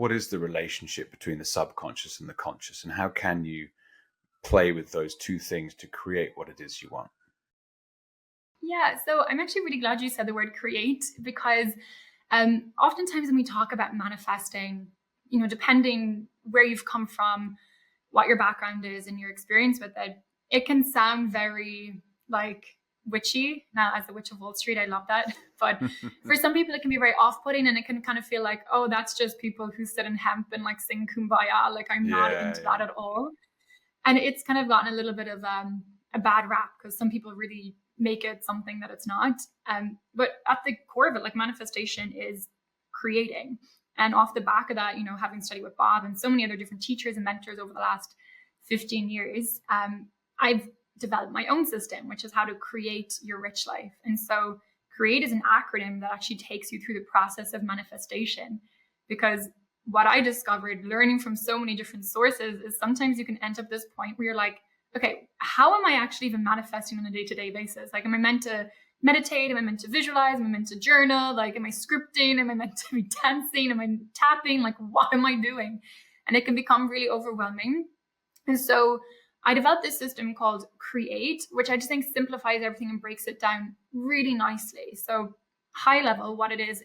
what is the relationship between the subconscious and the conscious, and how can you play with those two things to create what it is you want? Yeah, so I'm actually really glad you said the word create, because oftentimes when we talk about manifesting, depending where you've come from, what your background is and your experience with it, it can sound very like witchy. Now, as the Witch of Wall Street, I love that. But for some people, it can be very off-putting, and it can kind of feel like, oh, that's just people who sit in hemp and like sing Kumbaya. Like, I'm not into that at all. And it's kind of gotten a little bit of a bad rap because some people really make it something that it's not. But at the core of it, like, manifestation is creating. And off the back of that, having studied with Bob and so many other different teachers and mentors over the last 15 years, I've developed my own system, which is how to create your rich life. And so CREATE is an acronym that actually takes you through the process of manifestation. Because what I discovered learning from so many different sources is sometimes you can end up this point where you're like, okay, how am I actually even manifesting on a day-to-day basis? Like, am I meant to meditate? Am I meant to visualize? Am I meant to journal? Like, am I scripting? Am I meant to be dancing? Am I tapping? Like, what am I doing? And it can become really overwhelming. And so I developed this system called CREATE, which I just think simplifies everything and breaks it down really nicely. So high level, what it is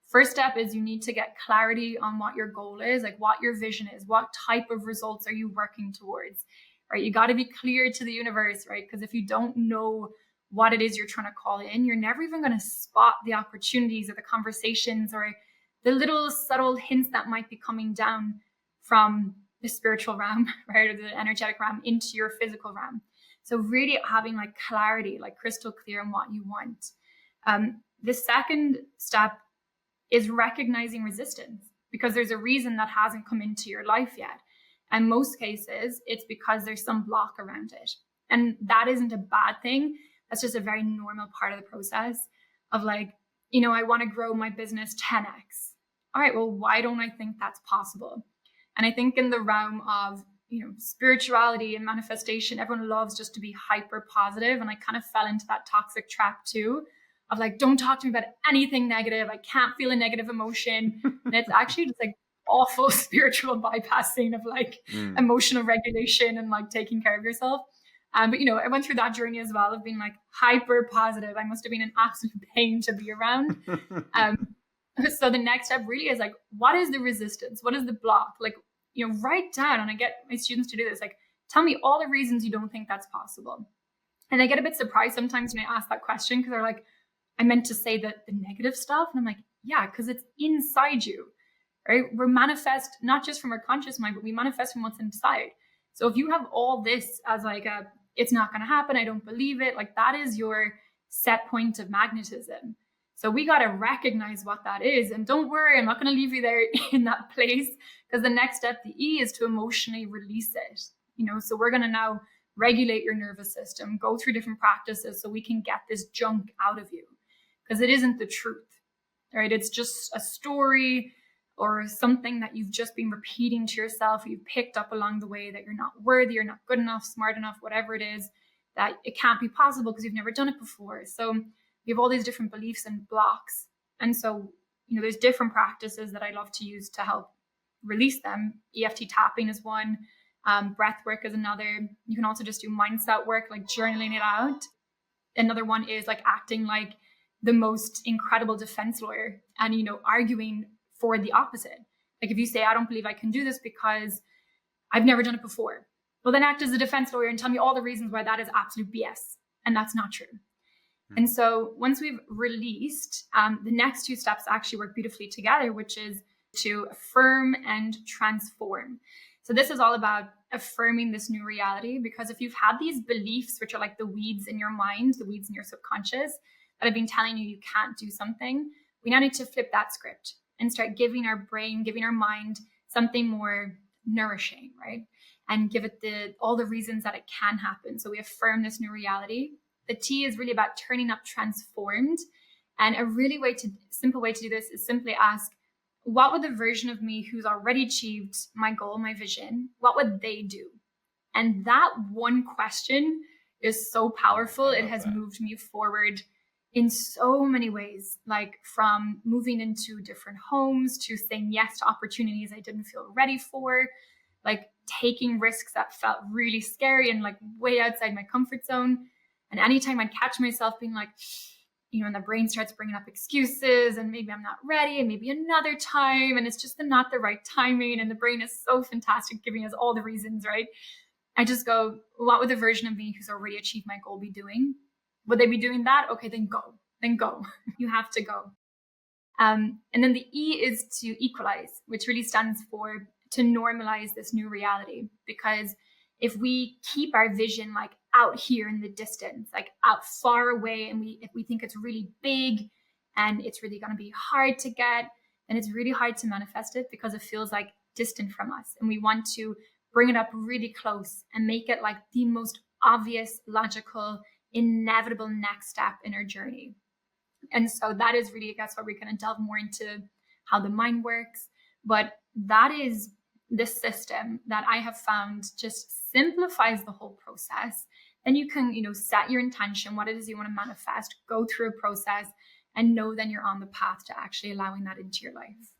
first step is you need to get clarity on what your goal is, like what your vision is, what type of results are you working towards, right? You got to be clear to the universe, right? Because if you don't know what it is you're trying to call in, you're never even going to spot the opportunities or the conversations or the little subtle hints that might be coming down from the spiritual realm, right? Or the energetic realm into your physical realm. So really having like clarity, like crystal clear on what you want. The second step is recognizing resistance, because there's a reason that hasn't come into your life yet. And most cases, it's because there's some block around it. And that isn't a bad thing. That's just a very normal part of the process of like, I want to grow my business 10x. All right, well, why don't I think that's possible? And I think in the realm of, spirituality and manifestation, everyone loves just to be hyper positive. And I kind of fell into that toxic trap too, of like, don't talk to me about anything negative. I can't feel a negative emotion. And it's actually just like awful spiritual bypassing of like emotional regulation and like taking care of yourself. But, I went through that journey as well of being like hyper positive. I must have been an absolute pain to be around. So the next step really is like, what is the resistance? What is the block? Like, write down, and I get my students to do this, like, tell me all the reasons you don't think that's possible. And I get a bit surprised sometimes when I ask that question, because they're like, I meant to say the negative stuff. And I'm like, yeah, because it's inside you, right? We're manifest not just from our conscious mind, but we manifest from what's inside. So if you have all this as like it's not going to happen, I don't believe it, like that is your set point of magnetism. So we got to recognize what that is. And don't worry, I'm not going to leave you there in that place, because the next step, the E, is to emotionally release it. So we're going to now regulate your nervous system, go through different practices so we can get this junk out of you, because it isn't the truth, right? It's just a story or something that you've just been repeating to yourself. You've picked up along the way that you're not worthy, you're not good enough, smart enough, whatever it is, that it can't be possible because you've never done it before. So you have all these different beliefs and blocks. And so, there's different practices that I love to use to help release them. EFT tapping is one. Breath work is another. You can also just do mindset work, like journaling it out. Another one is like acting like the most incredible defense lawyer and, arguing for the opposite. Like if you say, I don't believe I can do this because I've never done it before. Well, then act as a defense lawyer and tell me all the reasons why that is absolute BS. And that's not true. And so once we've released, the next two steps actually work beautifully together, which is to affirm and transform. So this is all about affirming this new reality, because if you've had these beliefs, which are like the weeds in your mind, the weeds in your subconscious that have been telling you can't do something, we now need to flip that script and start giving our brain, giving our mind something more nourishing, right? And give it all the reasons that it can happen. So we affirm this new reality. The T is really about turning up transformed. And a really simple way to do this is simply ask, what would the version of me who's already achieved my goal, my vision, what would they do? And that one question is so powerful. It has moved me forward in so many ways, like from moving into different homes to saying yes to opportunities I didn't feel ready for, like taking risks that felt really scary and like way outside my comfort zone. And anytime I'd catch myself being like, and the brain starts bringing up excuses and maybe I'm not ready and maybe another time. And it's just not the right timing. And the brain is so fantastic giving us all the reasons, right? I just go, what would the version of me who's already achieved my goal be doing? Would they be doing that? Okay, then go. Then go. You have to go. And then the E is to equalize, which really stands for to normalize this new reality. Because if we keep our vision like out here in the distance, like out far away, and if we think it's really big and it's really going to be hard to get, then it's really hard to manifest it because it feels like distant from us. And we want to bring it up really close and make it like the most obvious, logical, inevitable next step in our journey. And so that is really, I guess, where we're going to delve more into how the mind works. But that is the system that I have found just simplifies the whole process. Then you can, set your intention, what it is you want to manifest, go through a process, and know then you're on the path to actually allowing that into your life.